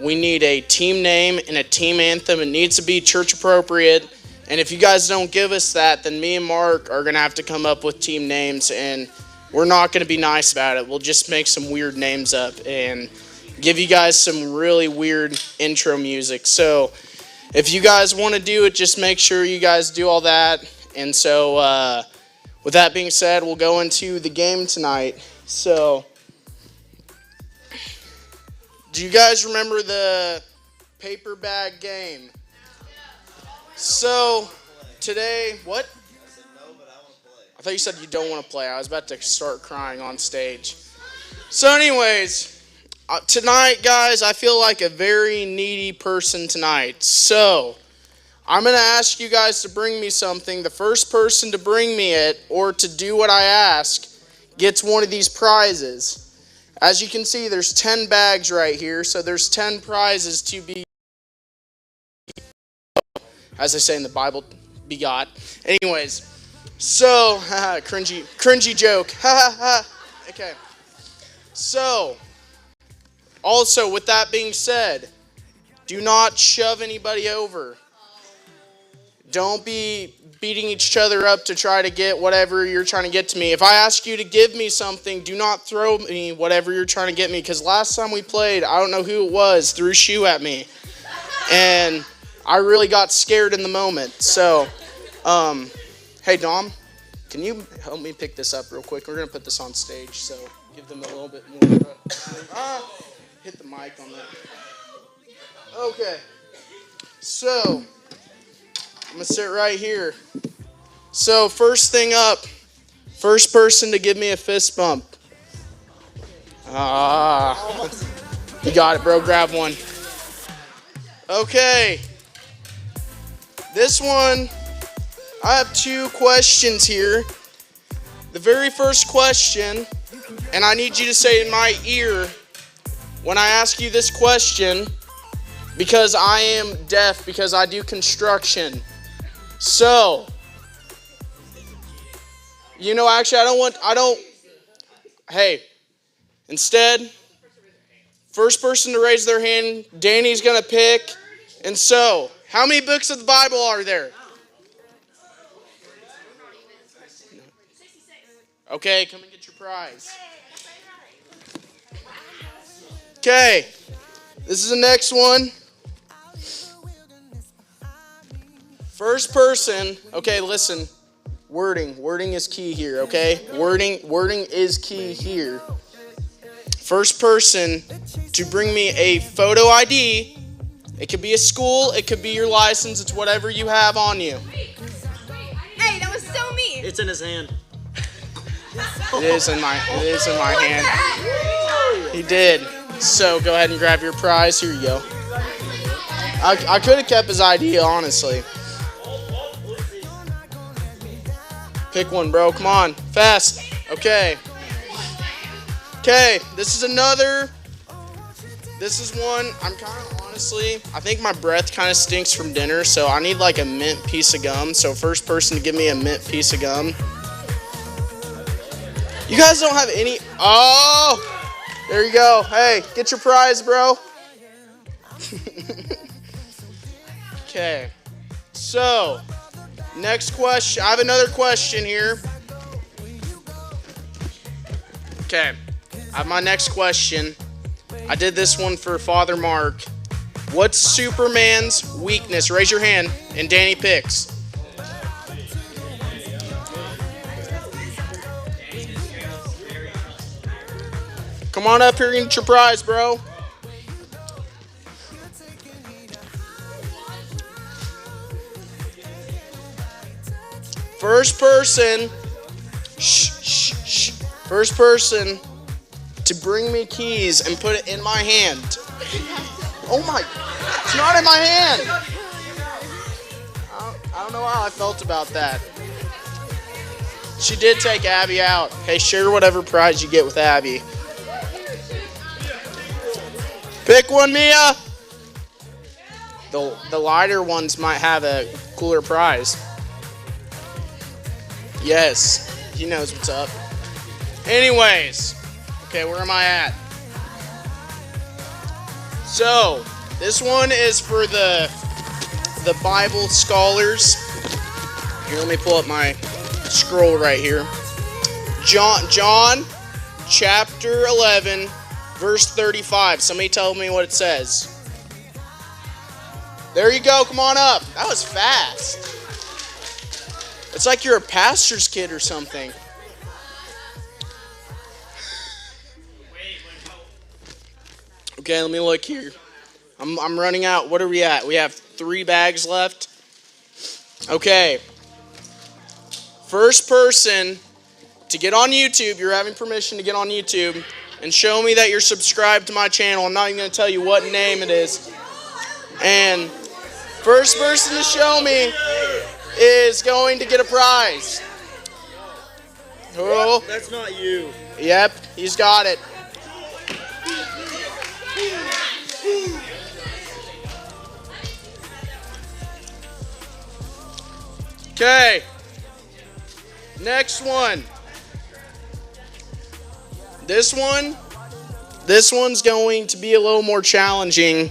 we need a team name and a team anthem. It needs to be church appropriate. And if you guys don't give us that, then me and Mark are going to have to come up with team names, and we're not going to be nice about it. We'll just make some weird names up and give you guys some really weird intro music. So if you guys want to do it, just make sure you guys do all that. And so with that being said, we'll go into the game tonight. So do you guys remember the paper bag game? So today, what? I said no, but I want to play. I thought you said you don't want to play. I was about to start crying on stage. So anyways, tonight, guys, I feel like a very needy person tonight. So I'm going to ask you guys to bring me something. The first person to bring me it or to do what I ask gets one of these prizes. As you can see, there's 10 bags right here. So there's 10 prizes to be, as they say in the Bible, begot. Anyways, so, cringy joke. Okay. So, also, with that being said, do not shove anybody over. Don't be beating each other up to try to get whatever you're trying to get to me. If I ask you to give me something, do not throw me whatever you're trying to get me. Because last time we played, I don't know who it was, threw a shoe at me. And I really got scared in the moment. So, hey, Dom, can you help me pick this up real quick? We're going to put this on stage, so give them a little bit more. Hit the mic on that. Okay. So, I'm going to sit right here. So, first thing up, first person to give me a fist bump. You got it, bro. Grab one. Okay. This one, I have 2 questions here. The very first question, and I need you to say in my ear when I ask you this question, because I am deaf, because I do construction. So, actually, hey, instead, first person to raise their hand, Danny's going to pick. And so, how many books of the Bible are there? Okay, come and get your prize. Okay, this is the next one. First person, okay, listen. Wording is key here, okay? Wording is key here. First person to bring me a photo ID. It could be a school, it could be your license, it's whatever you have on you. Hey, that was so mean. It's in his hand. It is in my hand. He did. So go ahead and grab your prize. Here you go. I could have kept his ID, honestly. Pick one, bro. Come on. Fast. Okay. Okay. This is one, I'm kind of honestly, I think my breath kind of stinks from dinner, so I need like a mint piece of gum. So first person to give me a mint piece of gum. You guys don't have any, oh, there you go. Hey, get your prize, bro. Okay. So, next question. I have another question here. Okay. I have my next question. I did this one for Father Mark. What's Superman's weakness? Raise your hand, and Danny picks. Come on up here and get your prize, bro. First person, first person to bring me keys and put it in my hand. Oh my, it's not in my hand. I don't know how I felt about that. She did take Abby out. Hey, share whatever prize you get with Abby. Pick one, Mia. The lighter ones might have a cooler prize. Yes, he knows what's up. Anyways, okay, where am I at? So, this one is for the Bible scholars. Here, let me pull up my scroll right here. John chapter 11, verse 35. Somebody tell me what it says. There you go. Come on up. That was fast. It's like you're a pastor's kid or something. Okay, let me look here. I'm running out. What are we at? We have 3 bags left. Okay. First person to get on YouTube, you're having permission to get on YouTube and show me that you're subscribed to my channel. I'm not even going to tell you what name it is. And first person to show me is going to get a prize. Oh. That's not you. Yep, he's got it. Okay. Next one. This one's going to be a little more challenging,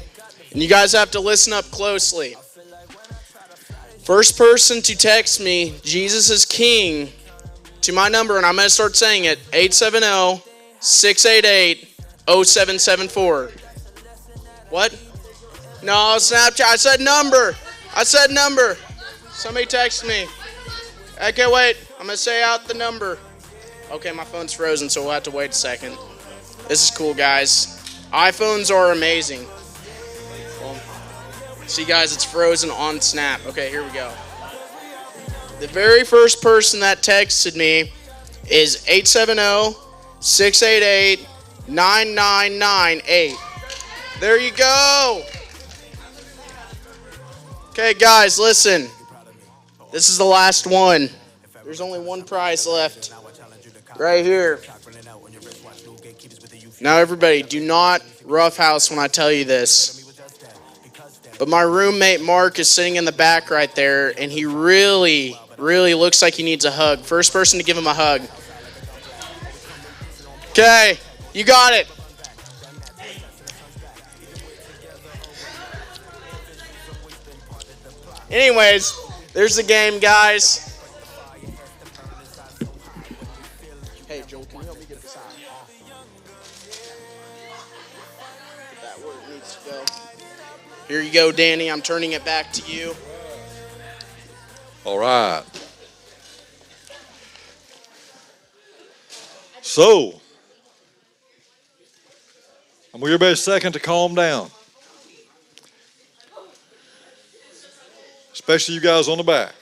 and you guys have to listen up closely. First person to text me, Jesus is King, to my number, and I'm going to start saying it, 870-688-0774. What? No, Snapchat. I said number. Somebody text me. Okay, wait. I'm going to say out the number. Okay, my phone's frozen, so we'll have to wait a second. This is cool, guys. iPhones are amazing. Well, see, guys, it's frozen on Snap. Okay, here we go. The very first person that texted me is 870-688-9998. There you go. Okay, guys, listen. This is the last one. There's only one prize left. Right here. Now, everybody, do not roughhouse when I tell you this. But my roommate, Mark, is sitting in the back right there, and he really looks like he needs a hug. First person to give him a hug. Okay, you got it. Anyways, there's the game, guys. Hey, Joel, can you help me get the sign? Get that where it needs to go. Here you go, Danny. I'm turning it back to you. All right. So, I'm going to give everybody a second to calm down. Especially you guys on the back.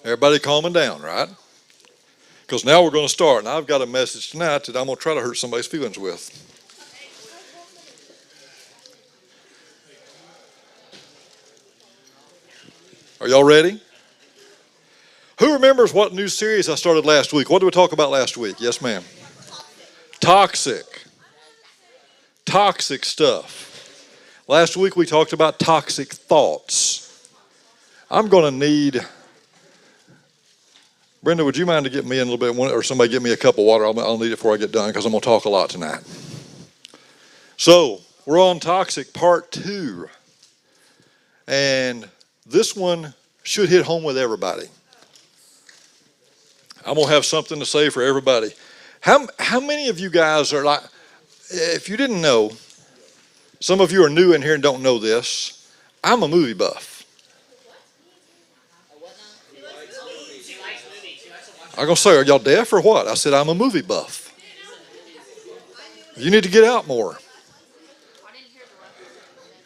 Everybody calming down, right? Because now we're going to start, and I've got a message tonight that I'm going to try to hurt somebody's feelings with. Are y'all ready? Who remembers what new series I started last week? What did we talk about last week? Yes, ma'am. Toxic stuff. Last week we talked about toxic thoughts. I'm going to need, Brenda, would you mind to get me in a little bit, or somebody get me a cup of water? I'll need it before I get done because I'm going to talk a lot tonight. So we're on toxic part 2. And this one should hit home with everybody. I'm going to have something to say for everybody. How many of you guys are like, if you didn't know, some of you are new in here and don't know this, I'm a movie buff. I'm going to say, are y'all deaf or what? I said, I'm a movie buff. You need to get out more.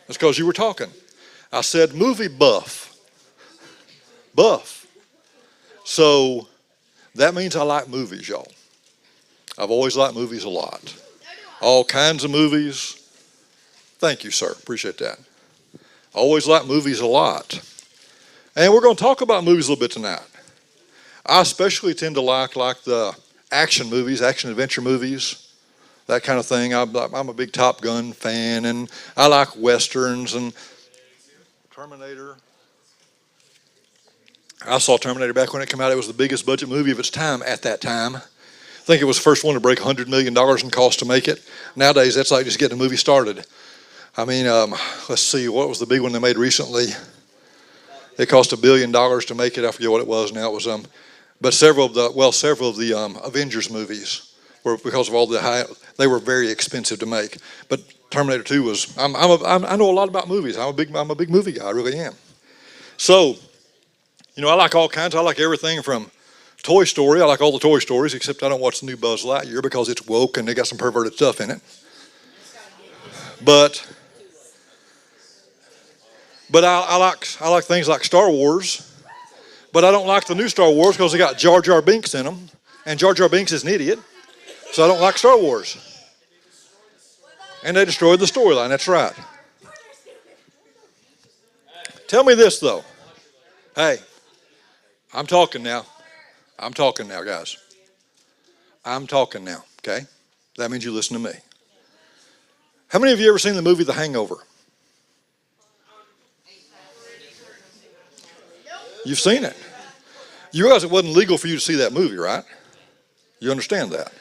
That's because you were talking. I said movie buff. Buff. So that means I like movies, y'all. I've always liked movies a lot. All kinds of movies. Thank you, sir. Appreciate that. Always liked movies a lot. And we're going to talk about movies a little bit tonight. I especially tend to like the action movies, action adventure movies, that kind of thing. I'm a big Top Gun fan, and I like westerns and Terminator. I saw Terminator back when it came out. It was the biggest budget movie of its time at that time. think it was the first one to break $100 million in cost to make it. Nowadays, that's like just getting a movie started. I mean, let's see, what was the big one they made recently? It cost $1 billion to make it. I forget what it was now. It was, but several of the Avengers movies were, because of all the high, they were very expensive to make. But Terminator 2 was. I know a lot about movies. I'm a big movie guy. I really am. So, I like all kinds. I like everything from Toy Story. I like all the Toy Stories, except I don't watch the new Buzz Lightyear because it's woke and they got some perverted stuff in it. But I like things like Star Wars. But I don't like the new Star Wars because they got Jar Jar Binks in them, and Jar Jar Binks is an idiot. So I don't like Star Wars. And they destroyed the storyline. That's right. Tell me this though. Hey, I'm talking now. I'm talking now, guys. I'm talking now, okay? That means you listen to me. How many of you ever seen the movie The Hangover? You've seen it. You realize it wasn't legal for you to see that movie, right? You understand that?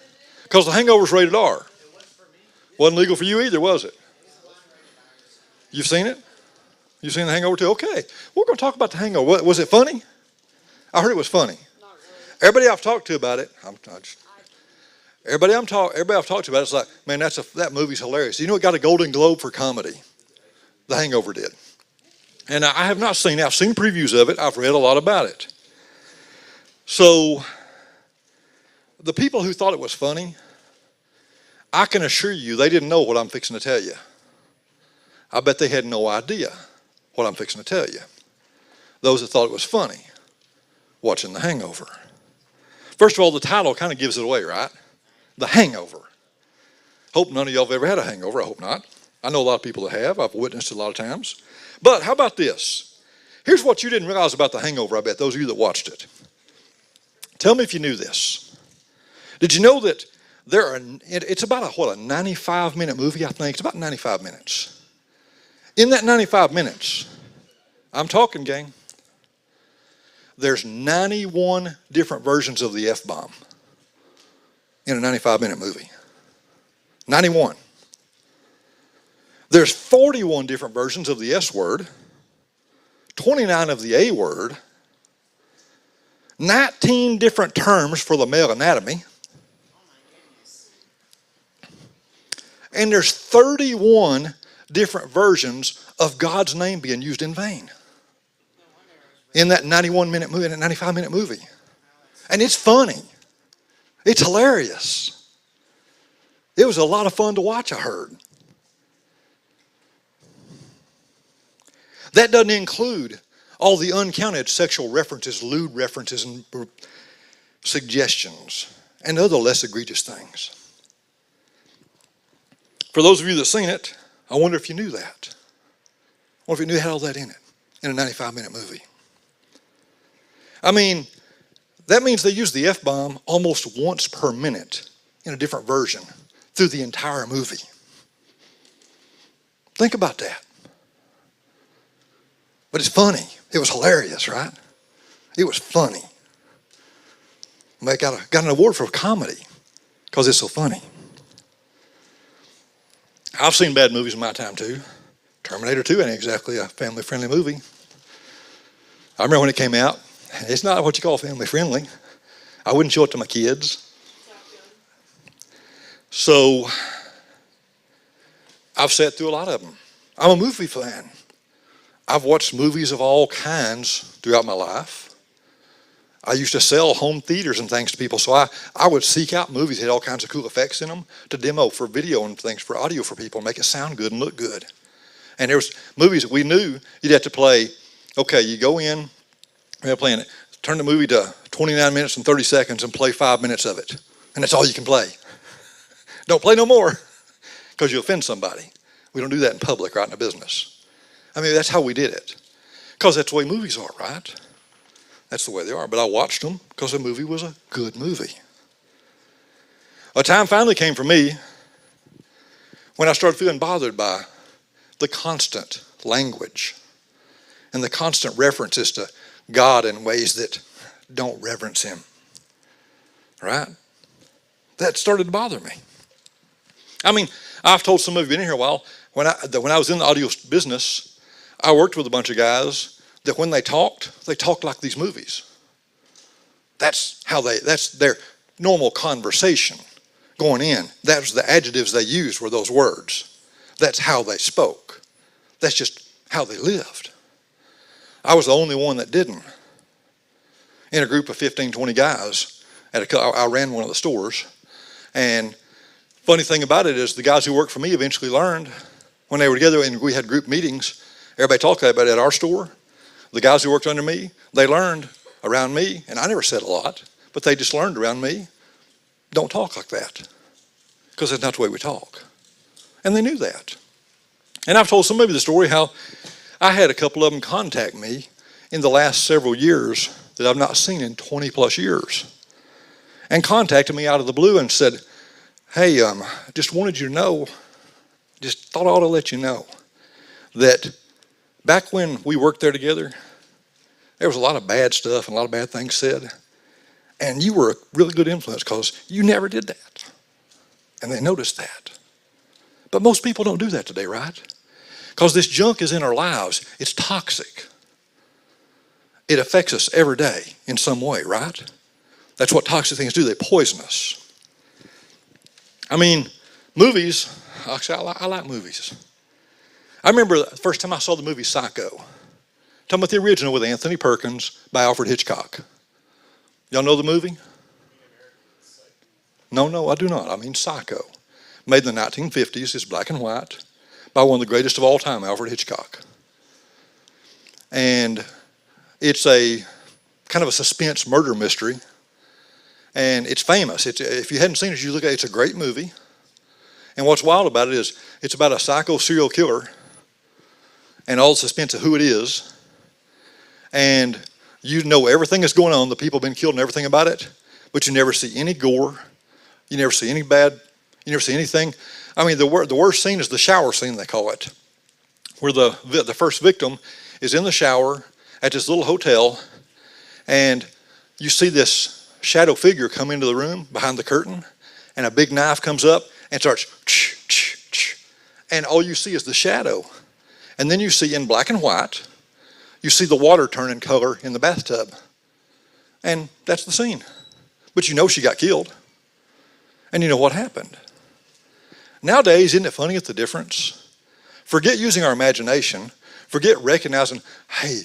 Because The Hangover's rated R. Wasn't legal for you either, was it? You've seen it? You've seen The Hangover too? Okay. We're going to talk about The Hangover. Was it funny? I heard it was funny. Everybody I've talked to about it, everybody I've talked to about it's like, man, that movie's hilarious. You know, it got a Golden Globe for comedy. The Hangover did. And I have not seen it. I've seen previews of it. I've read a lot about it. So the people who thought it was funny, I can assure you they didn't know what I'm fixing to tell you. I bet they had no idea what I'm fixing to tell you. Those that thought it was funny watching The Hangover. First of all, the title kind of gives it away, right? The Hangover. Hope none of y'all have ever had a hangover. I hope not. I know a lot of people that have. I've witnessed it a lot of times. But how about this? Here's what you didn't realize about The Hangover, I bet, those of you that watched it. Tell me if you knew this. Did you know that it's about a 95-minute movie, I think. It's about 95 minutes. In that 95 minutes, I'm talking, gang, there's 91 different versions of the F-bomb in a 95-minute movie. 91. There's 41 different versions of the S word, 29 of the A word, 19 different terms for the male anatomy, and there's 31 different versions of God's name being used in vain in that 91-minute movie, in that 95-minute movie. And it's funny. It's hilarious. It was a lot of fun to watch, I heard. That doesn't include all the uncounted sexual references, lewd references, and suggestions, and other less egregious things. For those of you that have seen it, I wonder if you knew that. I wonder if you knew it had all that in it, in a 95-minute movie. I mean, that means they use the F-bomb almost once per minute in a different version through the entire movie. Think about that. But it's funny. It was hilarious, right? It was funny. I got an award for comedy because it's so funny. I've seen bad movies in my time too. Terminator 2 ain't exactly a family-friendly movie. I remember when it came out. It's not what you call family-friendly. I wouldn't show it to my kids. So I've sat through a lot of them. I'm a movie fan. I've watched movies of all kinds throughout my life. I used to sell home theaters and things to people, so I would seek out movies that had all kinds of cool effects in them to demo for video and things, for audio for people, and make it sound good and look good. And there was movies that we knew you'd have to play, okay, you go in, we're playing it, turn the movie to 29 minutes and 30 seconds and play 5 minutes of it. And that's all you can play. Don't play no more because you offend somebody. We don't do that in public, right, in a business. I mean, that's how we did it. Because that's the way movies are, right? That's the way they are. But I watched them because the movie was a good movie. A time finally came for me when I started feeling bothered by the constant language and the constant references to God in ways that don't reverence Him. Right? That started to bother me. I mean, I've told some of you been in here a while, when I was in the audio business, I worked with a bunch of guys that when they talked like these movies. That's their normal conversation going in. That was the adjectives they used were those words. That's how they spoke. That's just how they lived. I was the only one that didn't. In a group of 15, 20 guys, I ran one of the stores. And funny thing about it is the guys who worked for me eventually learned when they were together and we had group meetings, everybody talked about it at our store. The guys who worked under me, they learned around me, and I never said a lot, but they just learned around me, don't talk like that, because that's not the way we talk. And they knew that. And I've told some of you the story how I had a couple of them contact me in the last several years that I've not seen in 20 plus years, and contacted me out of the blue and said, hey, just wanted you to know, just thought I ought to let you know that back when we worked there together, there was a lot of bad stuff and a lot of bad things said. And you were a really good influence because you never did that. And they noticed that. But most people don't do that today, right? Because this junk is in our lives. It's toxic. It affects us every day in some way, right? That's what toxic things do. They poison us. I mean, movies, actually, I like movies. I remember the first time I saw the movie Psycho. Talking about the original with Anthony Perkins by Alfred Hitchcock. Y'all know the movie? No, I do not. I mean Psycho. Made in the 1950s, it's black and white, by one of the greatest of all time, Alfred Hitchcock. And it's a kind of a suspense murder mystery. And it's famous. If you hadn't seen it, you look at it, it's a great movie. And what's wild about it is it's about a psycho serial killer and all the suspense of who it is. And you know everything that's going on, the people have been killed and everything about it, but you never see any gore. You never see any bad, you never see anything. I mean, the worst scene is the shower scene, they call it, where the first victim is in the shower at this little hotel, and you see this shadow figure come into the room behind the curtain, and a big knife comes up and starts, and all you see is the shadow. And then you see in black and white, you see the water turning color in the bathtub. And that's the scene. But you know she got killed. And you know what happened. Nowadays, isn't it funny at the difference? Forget using our imagination. Forget recognizing, hey,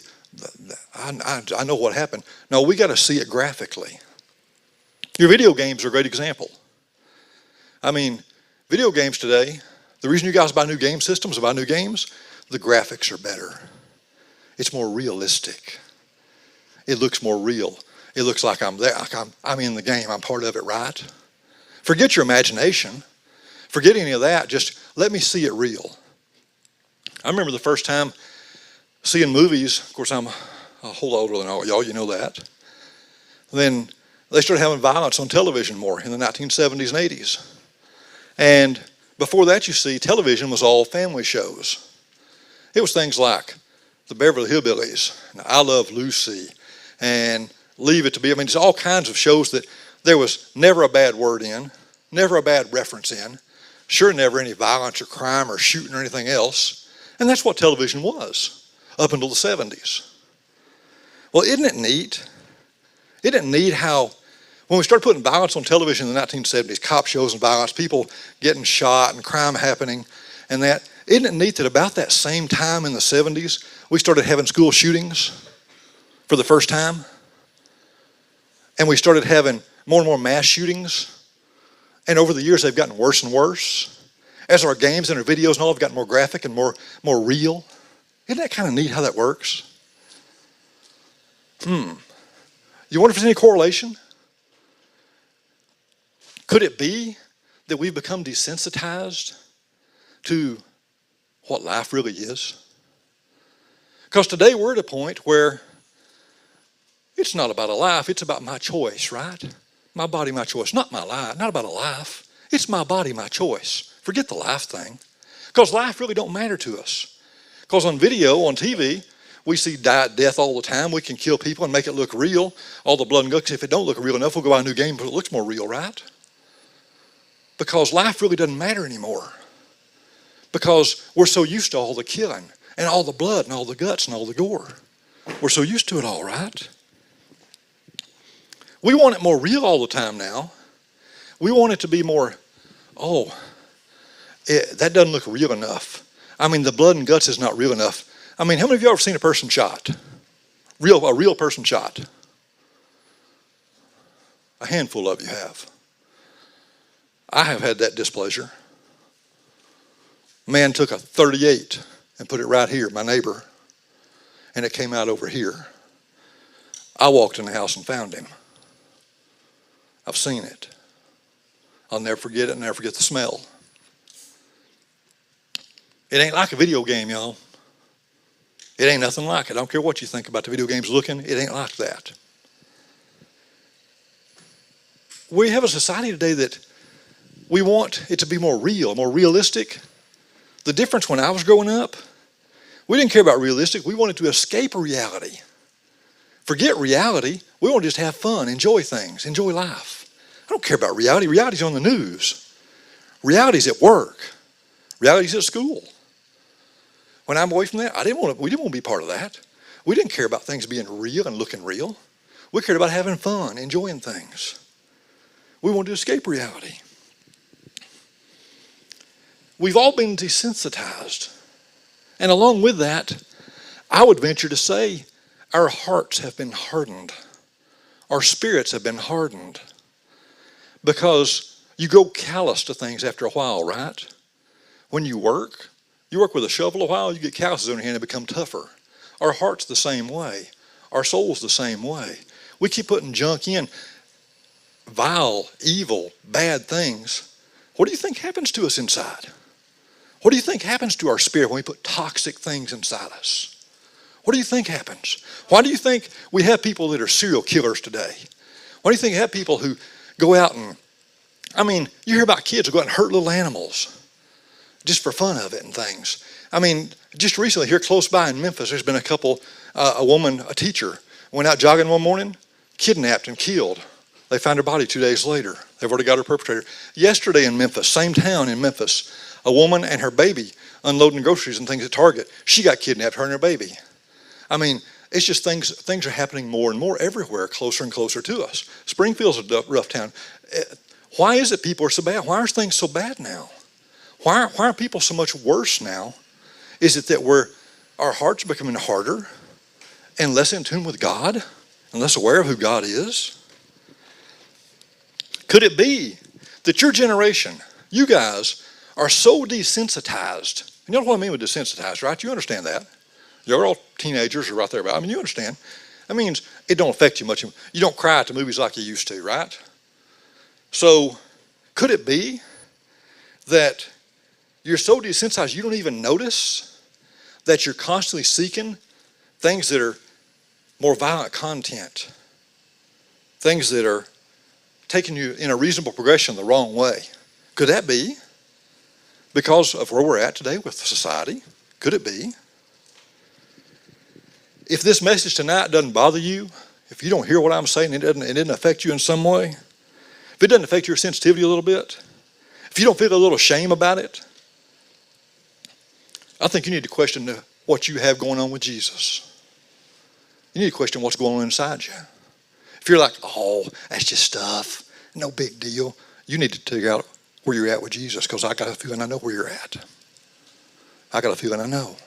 I know what happened. No, we got to see it graphically. Your video games are a great example. I mean, video games today, the reason you guys buy new game systems, buy new games, the graphics are better. It's more realistic. It looks more real. It looks like I'm there, like I'm in the game, I'm part of it, right? Forget your imagination. Forget any of that. Just let me see it real. I remember the first time seeing movies. Of course, I'm a whole lot older than all y'all, you know that. Then they started having violence on television more in the 1970s and 80s. And before that, you see, television was all family shows. It was things like the Beverly Hillbillies, and I Love Lucy, and Leave It to Be. I mean, it's all kinds of shows that there was never a bad word in, never a bad reference in, sure never any violence or crime or shooting or anything else. And that's what television was up until the 70s. Well, isn't it neat? Isn't it neat how when we started putting violence on television in the 1970s, cop shows and violence, people getting shot and crime happening and that, isn't it neat that about that same time in the 70s, we started having school shootings for the first time? And we started having more and more mass shootings. And over the years, they've gotten worse and worse. As our games and our videos and all have gotten more graphic and more real. Isn't that kind of neat how that works? You wonder if there's any correlation? Could it be that we've become desensitized to what life really is? Because today we're at a point where it's not about a life, it's about my choice, right? My body, my choice. Not my life, not about a life. It's my body, my choice. Forget the life thing. Because life really don't matter to us. Because on video, on TV, we see death all the time. We can kill people and make it look real. All the blood and guts. If it don't look real enough, we'll go buy a new game, but it looks more real, right? because life really doesn't matter anymore. Because we're so used to all the killing and all the blood and all the guts and all the gore. We're so used to it all, right? We want it more real all the time now. We want it to be more, that doesn't look real enough. I mean, the blood and guts is not real enough. I mean, how many of you ever seen a person shot? A real person shot? A handful of you have. I have had that displeasure. A man took a .38 and put it right here, my neighbor, and it came out over here. I walked in the house and found him. I've seen it. I'll never forget it, never forget the smell. It ain't like a video game, y'all. It ain't nothing like it. I don't care what you think about the video games looking, it ain't like that. We have a society today that we want it to be more real, more realistic. The difference when I was growing up, we didn't care about realistic. We wanted to escape reality. Forget reality. We want to just have fun, enjoy things, enjoy life. I don't care about reality. Reality's on the news. Reality's at work. Reality's at school. When I'm away from that, we didn't want to be part of that. We didn't care about things being real and looking real. We cared about having fun, enjoying things. We wanted to escape reality. We've all been desensitized. And along with that, I would venture to say our hearts have been hardened. Our spirits have been hardened. Because you go callous to things after a while, right? When you work with a shovel a while, you get calluses on your hand and become tougher. Our heart's the same way. Our soul's the same way. We keep putting junk in, vile, evil, bad things. What do you think happens to us inside? What do you think happens to our spirit when we put toxic things inside us? What do you think happens? Why do you think we have people that are serial killers today? Why do you think we have people who go out and, you hear about kids who go out and hurt little animals just for fun of it and things. Just recently here close by in Memphis, there's been a woman, a teacher, went out jogging one morning, kidnapped and killed. They found her body 2 days later. They've already got her perpetrator. Yesterday in Memphis, same town in Memphis, a woman and her baby unloading groceries and things at Target. She got kidnapped, her and her baby. It's just things are happening more and more everywhere, closer and closer to us. Springfield's a rough town. Why is it people are so bad? Why are things so bad now? Why are people so much worse now? Is it that our hearts are becoming harder and less in tune with God and less aware of who God is? Could it be that your generation, you guys, are so desensitized? You know what I mean with desensitized, right? You understand that. You're all teenagers or right there about. You understand. That means it don't affect you much. You don't cry at the movies like you used to, right? So could it be that you're so desensitized you don't even notice that you're constantly seeking things that are more violent content, things that are taking you in a reasonable progression the wrong way? Could that be because of where we're at today with society? Could it be? If this message tonight doesn't bother you, if you don't hear what I'm saying, it didn't affect you in some way, if it doesn't affect your sensitivity a little bit, if you don't feel a little shame about it, I think you need to question what you have going on with Jesus. You need to question what's going on inside you. If you're like, that's just stuff, no big deal, you need to figure out where you're at with Jesus, because I got a feeling I know where you're at. I got a feeling I know.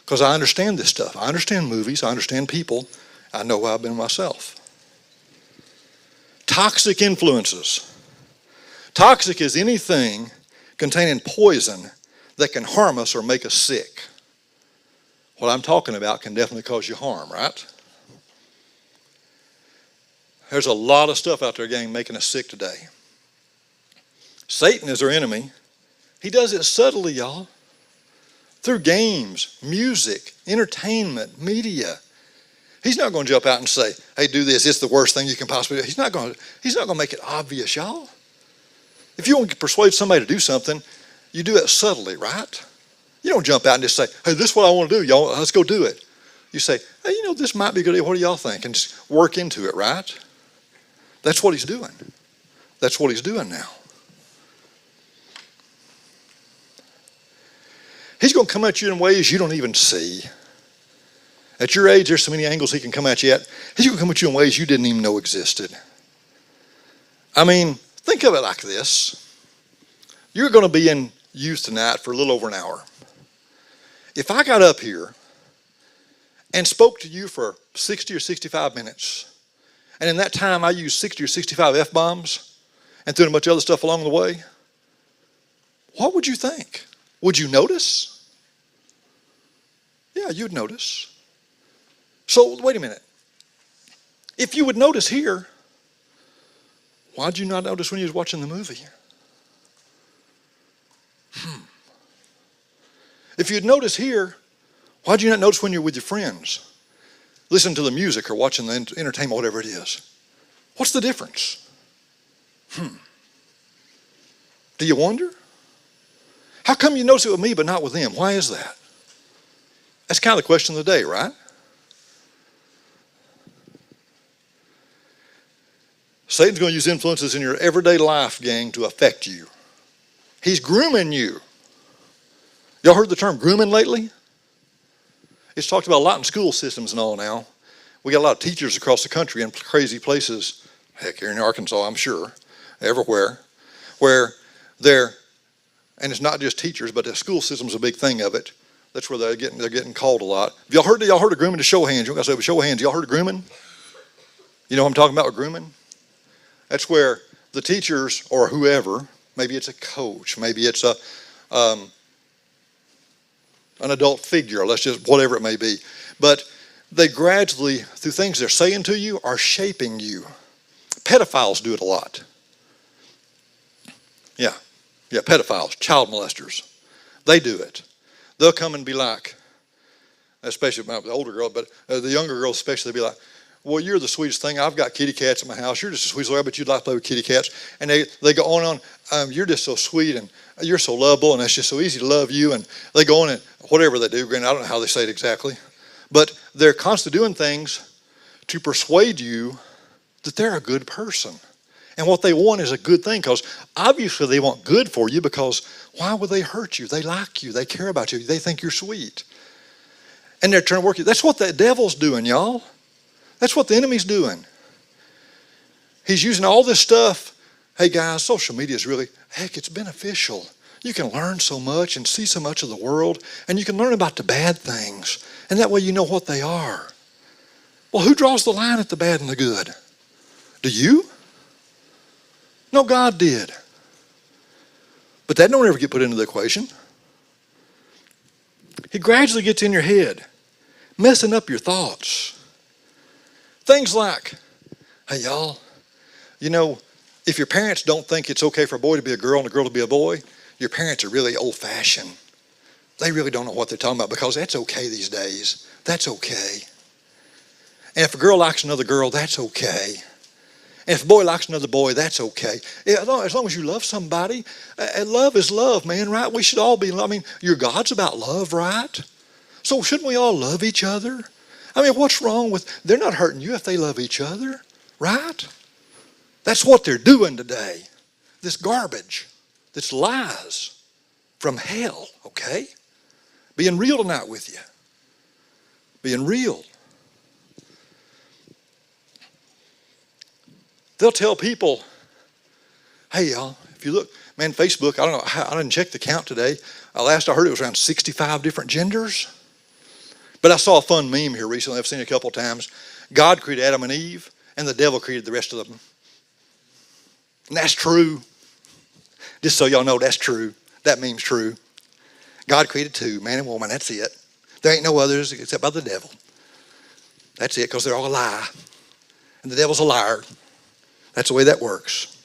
Because I understand this stuff. I understand movies. I understand people. I know who I've been myself. Toxic influences. Toxic is anything containing poison that can harm us or make us sick. What I'm talking about can definitely cause you harm, right? There's a lot of stuff out there, gang, making us sick today. Satan is our enemy. He does it subtly, y'all. Through games, music, entertainment, media. He's not going to jump out and say, hey, do this. It's the worst thing you can possibly do. He's not going to make it obvious, y'all. If you want to persuade somebody to do something, you do it subtly, right? You don't jump out and just say, hey, this is what I want to do, y'all. Let's go do it. You say, hey, this might be a good idea. What do y'all think? And just work into it, right? That's what he's doing. That's what he's doing now. He's going to come at you in ways you don't even see. At your age, there's so many angles he can come at you at. He's going to come at you in ways you didn't even know existed. I mean, think of it like this. You're going to be in youth tonight for a little over an hour. If I got up here and spoke to you for 60 or 65 minutes, and in that time I used 60 or 65 F-bombs and threw in a bunch of other stuff along the way, what would you think? Would you notice? Yeah, you'd notice. So, wait a minute. If you would notice here, why'd you not notice when you was watching the movie? If you'd notice here, why'd you not notice when you're with your friends? Listen to the music or watching the entertainment, whatever it is. What's the difference? Do you wonder? How come you notice it with me but not with them? Why is that? That's kind of the question of the day, right? Satan's going to use influences in your everyday life, gang, to affect you. He's grooming you. Y'all heard the term grooming lately? It's talked about a lot in school systems and all now. We got a lot of teachers across the country in crazy places, heck, here in Arkansas, I'm sure, everywhere, where they're, and it's not just teachers, but the school system's a big thing of it. That's where they're getting called a lot. Have y'all heard of grooming? To show of hands. You don't got to say, show of hands. Y'all heard of grooming? You know what I'm talking about with grooming? That's where the teachers or whoever, maybe it's a coach, maybe it's an adult figure, let's just, whatever it may be. But they gradually, through things they're saying to you, are shaping you. Pedophiles do it a lot. Yeah, pedophiles, child molesters. They do it. They'll come and be like, especially the older girl, but the younger girls especially, they'll be like, well, you're the sweetest thing. I've got kitty cats in my house. You're just the sweetest. I bet you'd like to play with kitty cats. And they go on. You're just so sweet and you're so lovable and it's just so easy to love you. And they go on and whatever they do. Granted, I don't know how they say it exactly. But they're constantly doing things to persuade you that they're a good person. And what they want is a good thing because obviously they want good for you because why would they hurt you? They like you. They care about you. They think you're sweet. And they're trying to work you. That's what the devil's doing, y'all. That's what the enemy's doing. He's using all this stuff. Hey guys, social media is really, heck, it's beneficial. You can learn so much and see so much of the world, and you can learn about the bad things, and that way you know what they are. Well, who draws the line at the bad and the good? Do you? No, God did. But that don't ever get put into the equation. He gradually gets in your head, messing up your thoughts. Things like, hey y'all, you know, if your parents don't think it's okay for a boy to be a girl and a girl to be a boy, your parents are really old-fashioned. They really don't know what they're talking about because that's okay these days. That's okay. And if a girl likes another girl, that's okay. And if a boy likes another boy, that's okay. As long as you love somebody, love is love, man, right? We should all be, your God's about love, right? So shouldn't we all love each other? What's wrong with, they're not hurting you if they love each other, right? That's what they're doing today. This garbage, this lies from hell, okay? Being real tonight with you. Being real. They'll tell people, hey y'all, if you look, man, Facebook, I don't know, I didn't check the count today. Last I heard it was around 65 different genders. But I saw a fun meme here recently. I've seen it a couple of times. God created Adam and Eve, and the devil created the rest of them. And that's true. Just so y'all know, that's true. That meme's true. God created two, man and woman. That's it. There ain't no others except by the devil. That's it, because they're all a lie. And the devil's a liar. That's the way that works.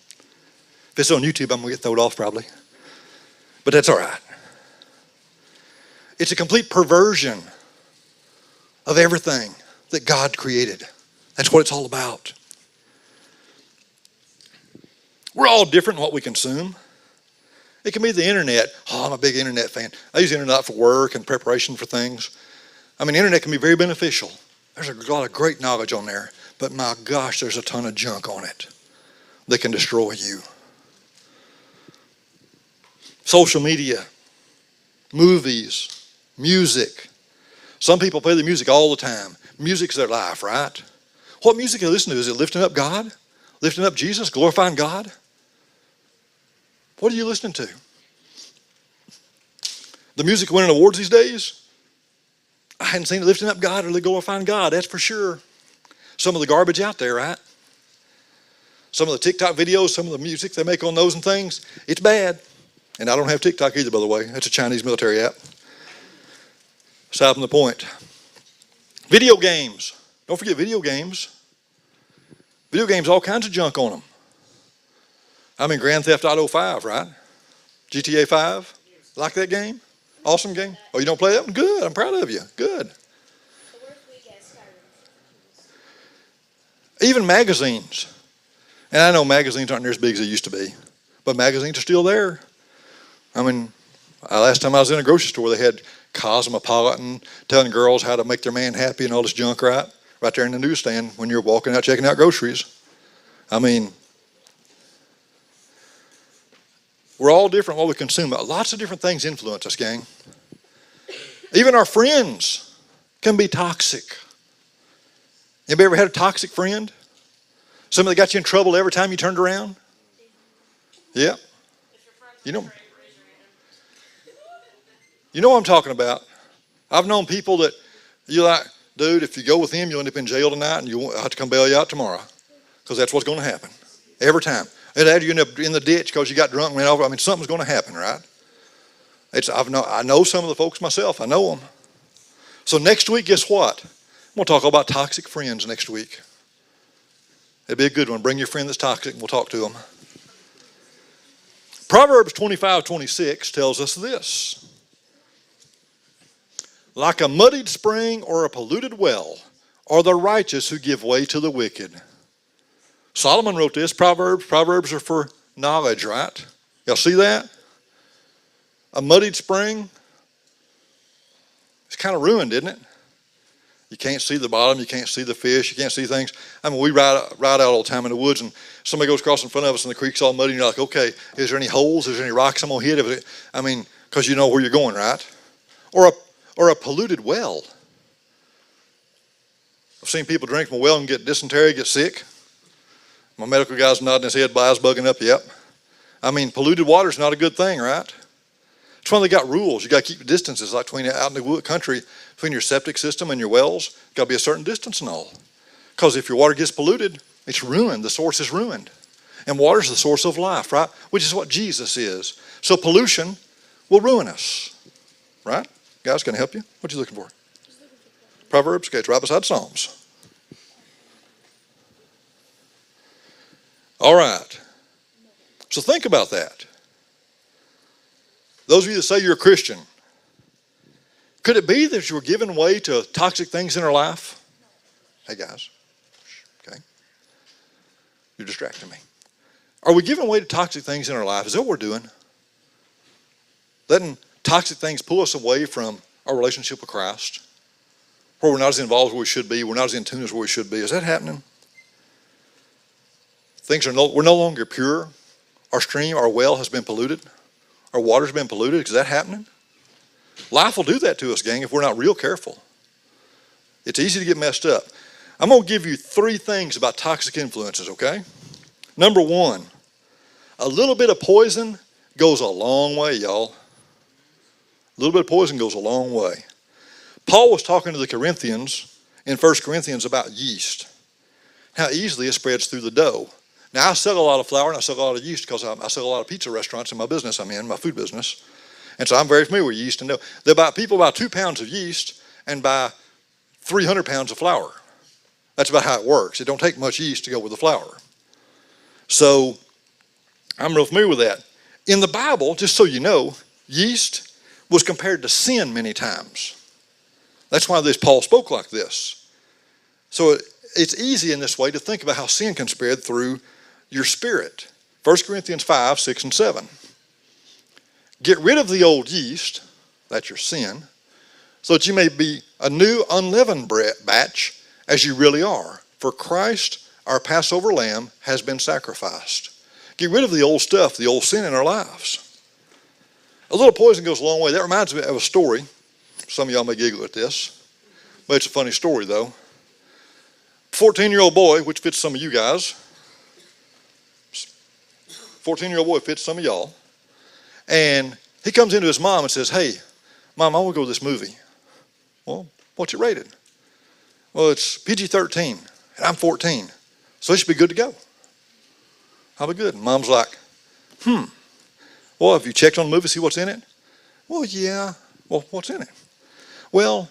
If it's on YouTube, I'm going to get thrown off probably. But that's all right. It's a complete perversion of everything that God created. That's what it's all about. We're all different in what we consume. It can be the internet. Oh, I'm a big internet fan. I use the internet for work and preparation for things. The internet can be very beneficial. There's a lot of great knowledge on there. But my gosh, there's a ton of junk on it that can destroy you. Social media. movies, music. Some people play the music all the time. Music's their life, right? What music do they listen to? Is it lifting up God? Lifting up Jesus? Glorifying God? What are you listening to? The music winning awards these days? I hadn't seen it lifting up God or glorifying God, that's for sure. Some of the garbage out there, right? Some of the TikTok videos, some of the music they make on those and things, it's bad. And I don't have TikTok either, by the way. That's a Chinese military app. Aside from the point. Video games. Don't forget video games. Video games, all kinds of junk on them. I mean, Grand Theft Auto 5, right? GTA 5. Like that game? Awesome game. Oh, you don't play that one? Good. I'm proud of you. Good. Even magazines. And I know magazines aren't near as big as they used to be, but magazines are still there. I mean, last time I was in a grocery store, they had Cosmopolitan telling girls how to make their man happy and all this junk, right? Right there in the newsstand when you're walking out checking out groceries. I mean, we're all different what we consume. Lots of different things influence us, gang. Even our friends can be toxic. Anybody ever had a toxic friend? Somebody that got you in trouble every time you turned around? Yeah. You know what I'm talking about. I've known people that you're like, dude, if you go with him, you'll end up in jail tonight and you'll have to come bail you out tomorrow. Because that's what's going to happen. Every time. And after you end up in the ditch because you got drunk and ran over, I mean, something's going to happen, right? I know some of the folks myself. I know them. So next week, guess what? I'm going to talk about toxic friends next week. It'd be a good one. Bring your friend that's toxic and we'll talk to them. Proverbs 25:26 tells us this. Like a muddied spring or a polluted well are the righteous who give way to the wicked. Solomon wrote this, Proverbs. Proverbs are for knowledge, right? Y'all see that? A muddied spring. It's kind of ruined, isn't it? You can't see the bottom. You can't see the fish. You can't see things. I mean, we ride out all the time in the woods, and somebody goes across in front of us, and the creek's all muddy, and you're like, okay, is there any holes? Is there any rocks I'm going to hit? I mean, because you know where you're going, right? Or a polluted well. I've seen people drink from a well and get dysentery, get sick. My medical guy's nodding his head, eyes bugging up, yep. I mean, polluted water is not a good thing, right? That's why they got rules. You got to keep distances, like between out in the country, between your septic system and your wells, got to be a certain distance and all. Because if your water gets polluted, it's ruined. The source is ruined. And water is the source of life, right? Which is what Jesus is. So pollution will ruin us, right? Guys, can I help you? What are you looking for? Proverbs? Okay, it's right beside Psalms. All right. So think about that. Those of you that say you're a Christian, could it be that you were giving way to toxic things in our life? Hey, guys. Okay. You're distracting me. Are we giving way to toxic things in our life? Is that what we're doing? Letting toxic things pull us away from our relationship with Christ, where we're not as involved as we should be, we're not as in tune as we should be. Is that happening? We're no longer pure. Our stream, our well has been polluted. Our water's been polluted. Is that happening? Life will do that to us, gang, if we're not real careful. It's easy to get messed up. I'm going to give you 3 things about toxic influences, okay? Number 1, a little bit of poison goes a long way, y'all. A little bit of poison goes a long way. Paul was talking to the Corinthians in 1 Corinthians about yeast, how easily it spreads through the dough. Now, I sell a lot of flour and I sell a lot of yeast because I sell a lot of pizza restaurants in my business I'm in, my food business. And so I'm very familiar with yeast and dough. People buy 2 pounds of yeast and buy 300 pounds of flour. That's about how it works. It don't take much yeast to go with the flour. So I'm real familiar with that. In the Bible, just so you know, yeast was compared to sin many times. That's why Paul spoke like this. So it's easy in this way to think about how sin can spread through your spirit. 1 Corinthians 5, 6, and 7. Get rid of the old yeast, that's your sin, so that you may be a new unleavened batch as you really are. For Christ, our Passover lamb, has been sacrificed. Get rid of the old stuff, the old sin in our lives. A little poison goes a long way. That reminds me of a story. Some of y'all may giggle at this, but it's a funny story, though. 14-year-old boy, which fits some of you guys. 14-year-old boy fits some of y'all. And he comes into his mom and says, hey, Mom, I want to go to this movie. Well, what's it rated? Well, it's PG-13, and I'm 14, so it should be good to go. I'll be good. And Mom's like, well, have you checked on the movie, see what's in it? Well, yeah. Well, what's in it? Well,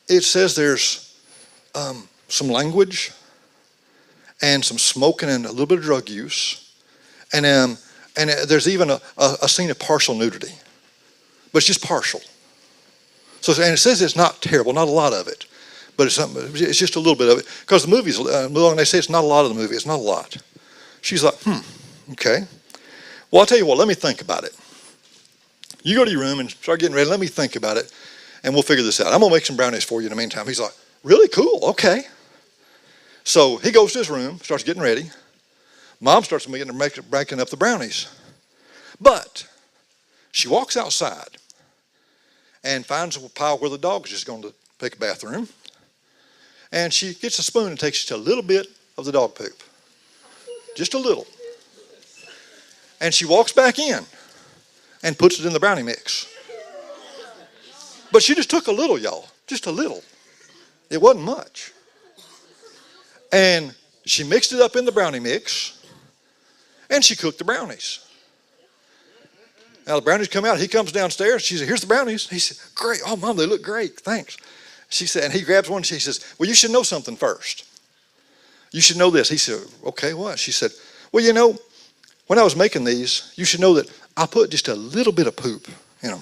it says there's some language and some smoking and a little bit of drug use. And there's even a scene of partial nudity. But it's just partial. So, and it says it's not terrible, not a lot of it. But it's just a little bit of it. Because the movie's long, and they say it's not a lot of the movie. It's not a lot. She's like, okay. Well, I'll tell you what, let me think about it. You go to your room and start getting ready. Let me think about it, and we'll figure this out. I'm going to make some brownies for you in the meantime. He's like, really? Cool. Okay. So he goes to his room, starts getting ready. Mom starts breaking up the brownies. But she walks outside and finds a pile where the dog's just going to take a bathroom. And she gets a spoon and takes just a little bit of the dog poop. Just a little. And she walks back in and puts it in the brownie mix. But she just took a little, y'all. Just a little. It wasn't much. And she mixed it up in the brownie mix, and she cooked the brownies. Now the brownies come out. He comes downstairs. She said, here's the brownies. He said, great. Oh, Mom, they look great. Thanks. She said, and he grabs one, and she says, well, you should know something first. You should know this. He said, okay, what? She said, well, you know, when I was making these, you should know that I put just a little bit of poop in them.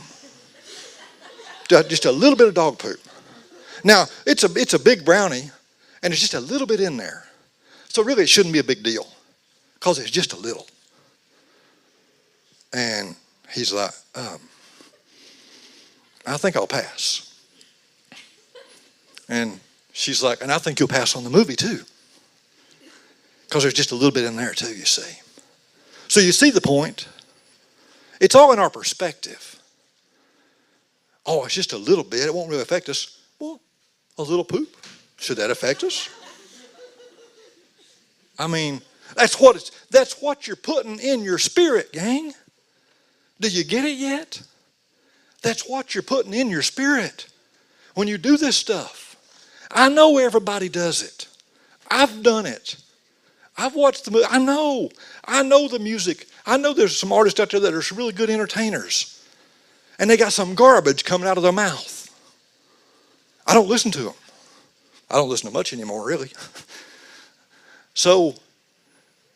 Just a little bit of dog poop. Now, it's a big brownie, and it's just a little bit in there. So really, it shouldn't be a big deal, because it's just a little. And he's like, I think I'll pass. And she's like, and I think you'll pass on the movie too, because there's just a little bit in there too, you see. So you see the point. It's all in our perspective. Oh, it's just a little bit. It won't really affect us. Well, a little poop. Should that affect us? I mean, that's what you're putting in your spirit, gang. Do you get it yet? That's what you're putting in your spirit when you do this stuff. I know everybody does it. I've done it. I've watched the movie. I know the music. I know there's some artists out there that are really good entertainers. And they got some garbage coming out of their mouth. I don't listen to them. I don't listen to much anymore, really. So,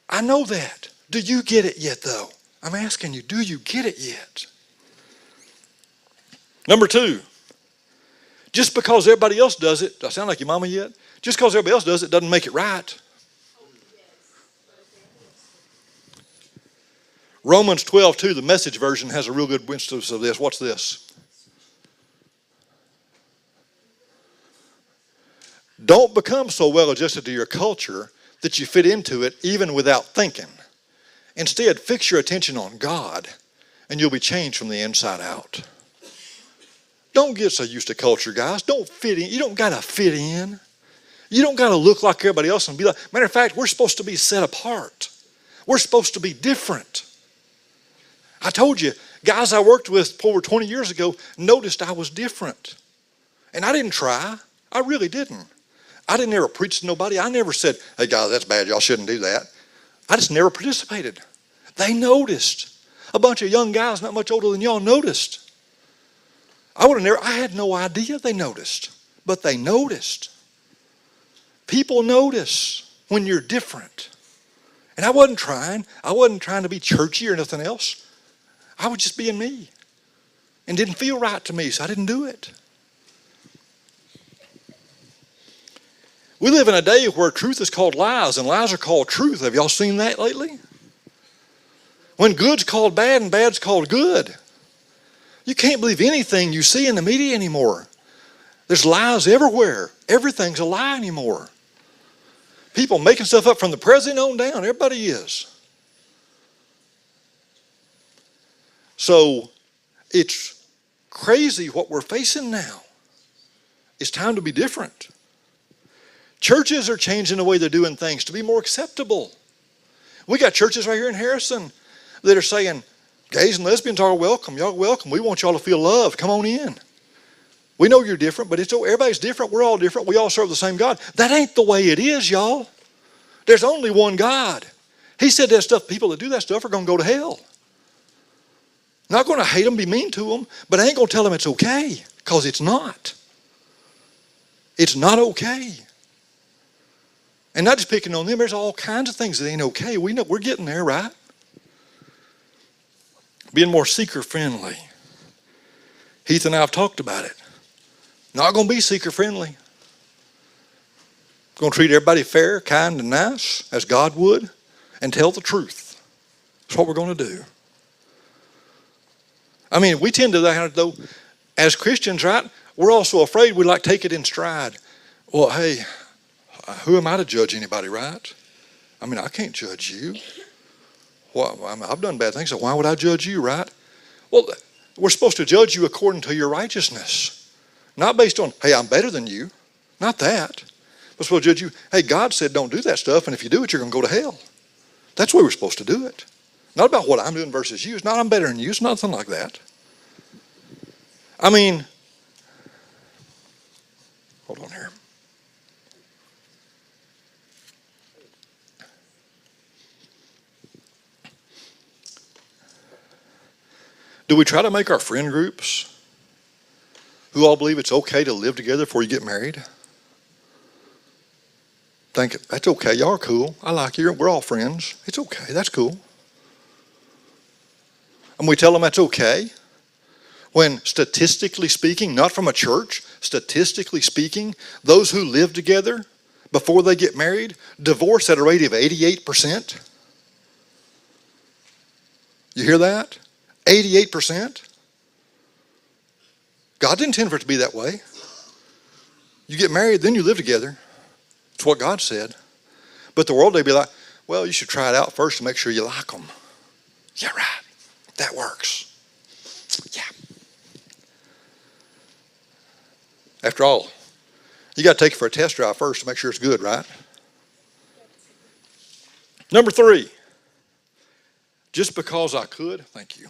I know that. Do you get it yet, though? I'm asking you, do you get it yet? Number 2, just because everybody else does it, do I sound like your mama yet? Just because everybody else does it doesn't make it right. Romans 12:2, the Message version, has a real good instance of this. What's this? Don't become so well adjusted to your culture that you fit into it even without thinking. Instead, fix your attention on God, and you'll be changed from the inside out. Don't get so used to culture, guys. Don't fit in. You don't got to fit in. You don't got to look like everybody else and be like, matter of fact, we're supposed to be set apart. We're supposed to be different. I told you, guys I worked with over 20 years ago noticed I was different. And I didn't try. I really didn't. I didn't ever preach to nobody. I never said, hey, guys, that's bad. Y'all shouldn't do that. I just never participated. They noticed. A bunch of young guys not much older than y'all noticed. I had no idea they noticed. But they noticed. People notice when you're different. And I wasn't trying. I wasn't trying to be churchy or nothing else. I was just being me. And didn't feel right to me, so I didn't do it. We live in a day where truth is called lies and lies are called truth. Have y'all seen that lately? When good's called bad and bad's called good. You can't believe anything you see in the media anymore. There's lies everywhere. Everything's a lie anymore. People making stuff up from the president on down. Everybody is. So It's crazy what we're facing now. It's time to be different. Churches are changing the way they're doing things to be more acceptable. We got churches right here in Harrison that are saying, gays and lesbians are welcome. Y'all welcome. We want y'all to feel loved. Come on in. We know you're different, but everybody's different. We're all different. We all serve the same God. That ain't the way it is, y'all. There's only one God. He said that stuff, people that do that stuff are going to go to hell. Not going to hate them, be mean to them, but I ain't going to tell them it's okay, because it's not. It's not okay. And not just picking on them, there's all kinds of things that ain't okay. We know we're getting there, right? Being more seeker-friendly. Heath and I have talked about it. Not going to be seeker-friendly. Going to treat everybody fair, kind, and nice, as God would, and tell the truth. That's what we're going to do. I mean, we tend to, though, as Christians, right, we're also afraid we like take it in stride. Well, hey, who am I to judge anybody, right? I mean, I can't judge you. Well, I've done bad things, so why would I judge you, right? Well, we're supposed to judge you according to your righteousness. Not based on, hey, I'm better than you. Not that. We're supposed to judge you, hey, God said don't do that stuff, and if you do it, you're going to go to hell. That's the way we're supposed to do it. Not about what I'm doing versus you. It's not I'm better than you. It's nothing like that. I mean, hold on here. Do we try to make our friend groups who all believe it's okay to live together before you get married? Think, that's okay, y'all are cool. I like you, we're all friends. It's okay, that's cool. And we tell them that's okay, when statistically speaking, not from a church, statistically speaking, those who live together before they get married divorce at a rate of 88%. You hear that? 88%? God didn't intend for it to be that way. You get married, then you live together. It's what God said. But the world, they'd be like, well, you should try it out first to make sure you like them. Yeah, right. That works. Yeah. After all, you got to take it for a test drive first to make sure it's good, right? Number 3. Just because I could, thank you.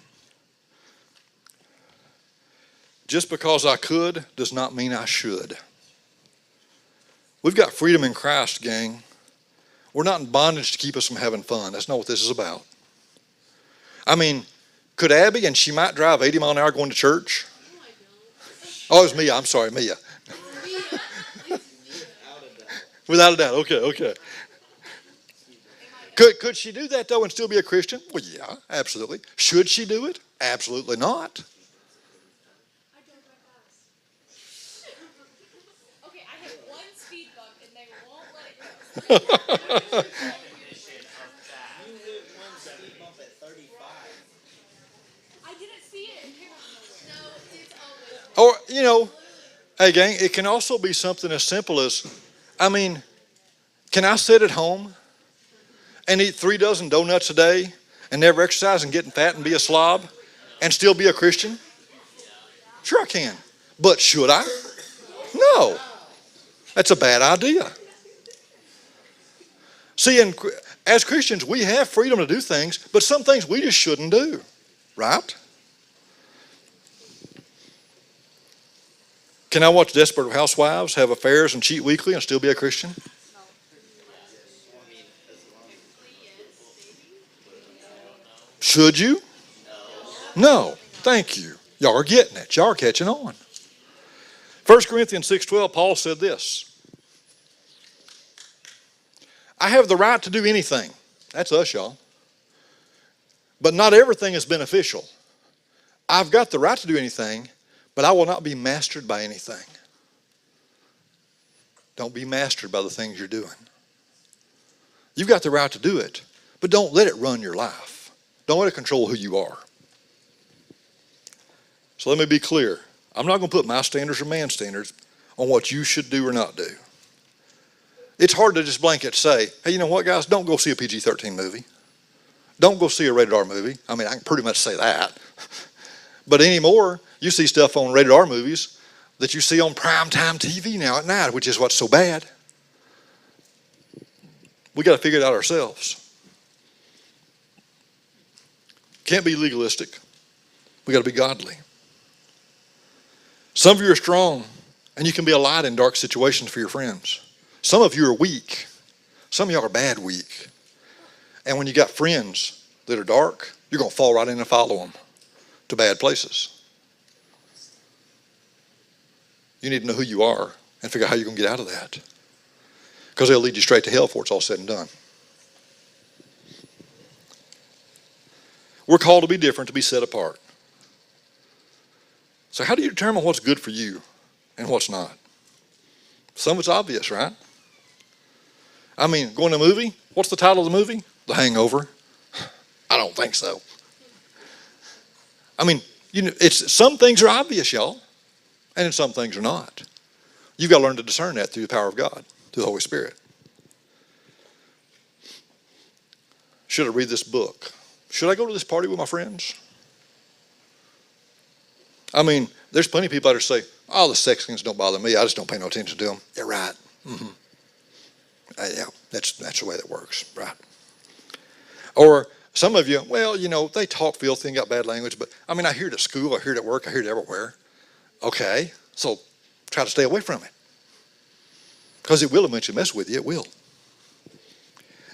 Just because I could does not mean I should. We've got freedom in Christ, gang. We're not in bondage to keep us from having fun. That's not what this is about. I mean, could Abby, and she might drive 80 miles an hour going to church? Oh, it's Mia. I'm sorry, Mia. Without a doubt. Okay. Could she do that, though, and still be a Christian? Well, yeah, absolutely. Should she do it? Absolutely not. Okay, I hit one speed bump and they won't let it go. You hit one speed bump at 35. I didn't see it. No, it's always. Or, you know, hey, gang, it can also be something as simple as, I mean, can I sit at home and eat 3 dozen donuts a day and never exercise and getting fat and be a slob and still be a Christian? Sure I can. But should I? No. That's a bad idea. See, as Christians, we have freedom to do things, but some things we just shouldn't do. Right? Can I watch Desperate Housewives, have affairs, and cheat weekly and still be a Christian? Should you? No. Thank you. Y'all are getting it. Y'all are catching on. 1 Corinthians 6:12, Paul said this. I have the right to do anything. That's us, y'all. But not everything is beneficial. I've got the right to do anything, but I will not be mastered by anything. Don't be mastered by the things you're doing. You've got the right to do it, but don't let it run your life. Don't let it control who you are. So let me be clear. I'm not going to put my standards or man's standards on what you should do or not do. It's hard to just blanket say, hey, you know what, guys? Don't go see a PG-13 movie. Don't go see a rated R movie. I mean, I can pretty much say that. But anymore, you see stuff on rated R movies that you see on primetime TV now at night, which is what's so bad. We got to figure it out ourselves. Can't be legalistic. We got to be godly. Some of you are strong, and you can be a light in dark situations for your friends. Some of you are weak. Some of y'all are bad weak. And when you got friends that are dark, you're going to fall right in and follow them to bad places. You need to know who you are and figure out how you're going to get out of that. Because they'll lead you straight to hell before it's all said and done. We're called to be different, to be set apart. So how do you determine what's good for you and what's not? Some of it's obvious, right? I mean, going to a movie, what's the title of the movie? The Hangover. I don't think so. I mean, some things are obvious, y'all, and some things are not. You've got to learn to discern that through the power of God, through the Holy Spirit. Should I read this book? Should I go to this party with my friends? I mean, there's plenty of people out there say, oh, the sex things don't bother me. I just don't pay no attention to them. Yeah, right. Mm-hmm. Yeah, that's the way that works, right? Or some of you, well, they talk filthy and got bad language, but I mean, I hear it at school, I hear it at work, I hear it everywhere. Okay, so try to stay away from it. Because it will eventually mess with you, it will.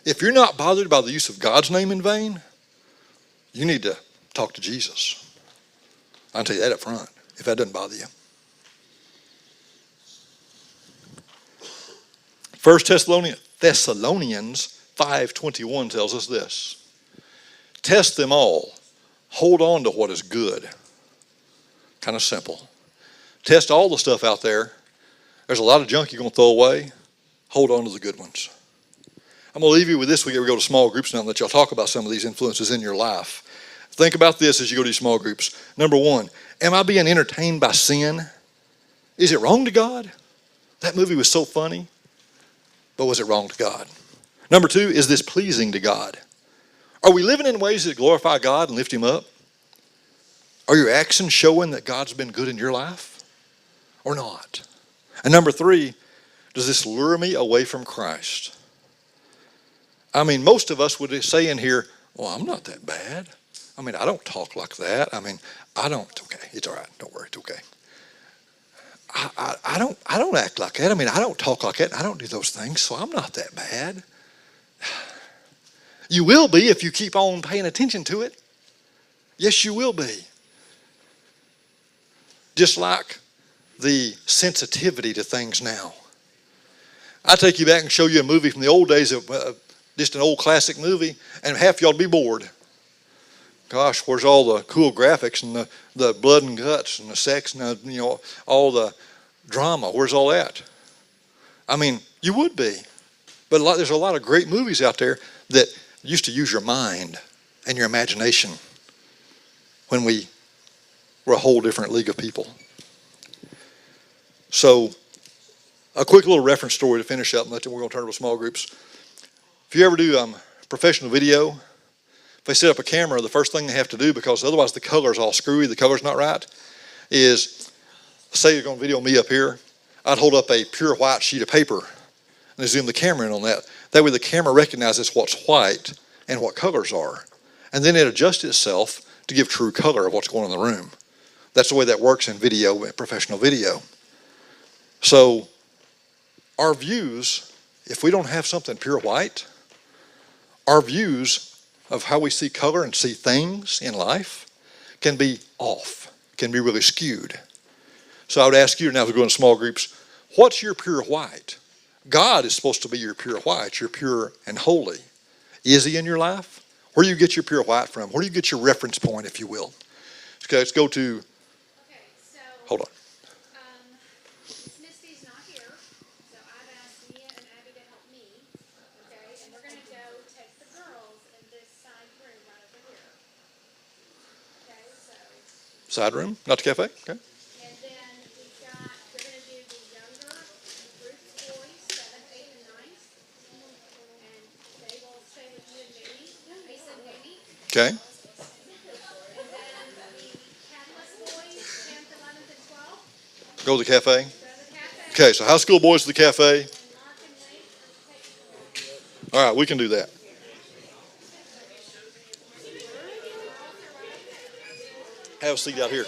If you're not bothered by the use of God's name in vain, you need to talk to Jesus. I'll tell you that up front, if that doesn't bother you. 1 Thessalonians 5:21 tells us this. Test them all. Hold on to what is good. Kind of simple. Test all the stuff out there. There's a lot of junk you're going to throw away. Hold on to the good ones. I'm going to leave you with this. We go to small groups now and let y'all talk about some of these influences in your life. Think about this as you go to these small groups. Number one, am I being entertained by sin? Is it wrong to God? That movie was so funny, but was it wrong to God? Number two, is this pleasing to God? Are we living in ways that glorify God and lift Him up? Are your actions showing that God's been good in your life or not? And number three, does this lure me away from Christ? I mean, most of us would say in here, well, I'm not that bad. I mean, I don't talk like that. I mean, okay, it's all right. Don't worry, it's okay. I don't act like that. I mean, I don't talk like that. I don't do those things, so I'm not that bad. You will be if you keep on paying attention to it. Yes, you will be. Just like the sensitivity to things now. I take you back and show you a movie from the old days, of just an old classic movie, and half y'all be bored. Gosh, where's all the cool graphics and the blood and guts and the sex and all the drama? Where's all that? I mean, you would be. But there's a lot of great movies out there that used to use your mind and your imagination when we were a whole different league of people. So, a quick little reference story to finish up, and then we're going to turn to small groups. If you ever do professional video, if they set up a camera, the first thing they have to do, because otherwise the color's all screwy, the color's not right, is, say you're going to video me up here, I'd hold up a pure white sheet of paper and zoom the camera in on that. That way the camera recognizes what's white and what colors are. And then it adjusts itself to give true color of what's going on in the room. That's the way that works in video, professional video. So our views, if we don't have something pure white, our views of how we see color and see things in life can be off, can be really skewed. So I would ask you now, as we go in small groups, what's your pure white? God is supposed to be your pure white, your pure and holy. Is He in your life? Where do you get your pure white from? Where do you get your reference point, if you will? Okay, let's go to, Okay, so hold on. Misty's not here, so I've asked Mia and Abby to help me. Okay, and we're gonna go take the girls in this side room right over here. Okay, so Side room, not the cafe? Okay. and then we're gonna do the younger group boys, 7, 8, and 9, and they will stay with you and Mamie, Mason and Mamie. Okay. And then the catalyst Go to the cafe? Okay, so high school boys to the cafe. All right, we can do that. Have a seat out here.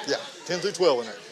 Yeah, 10 through 12 in there.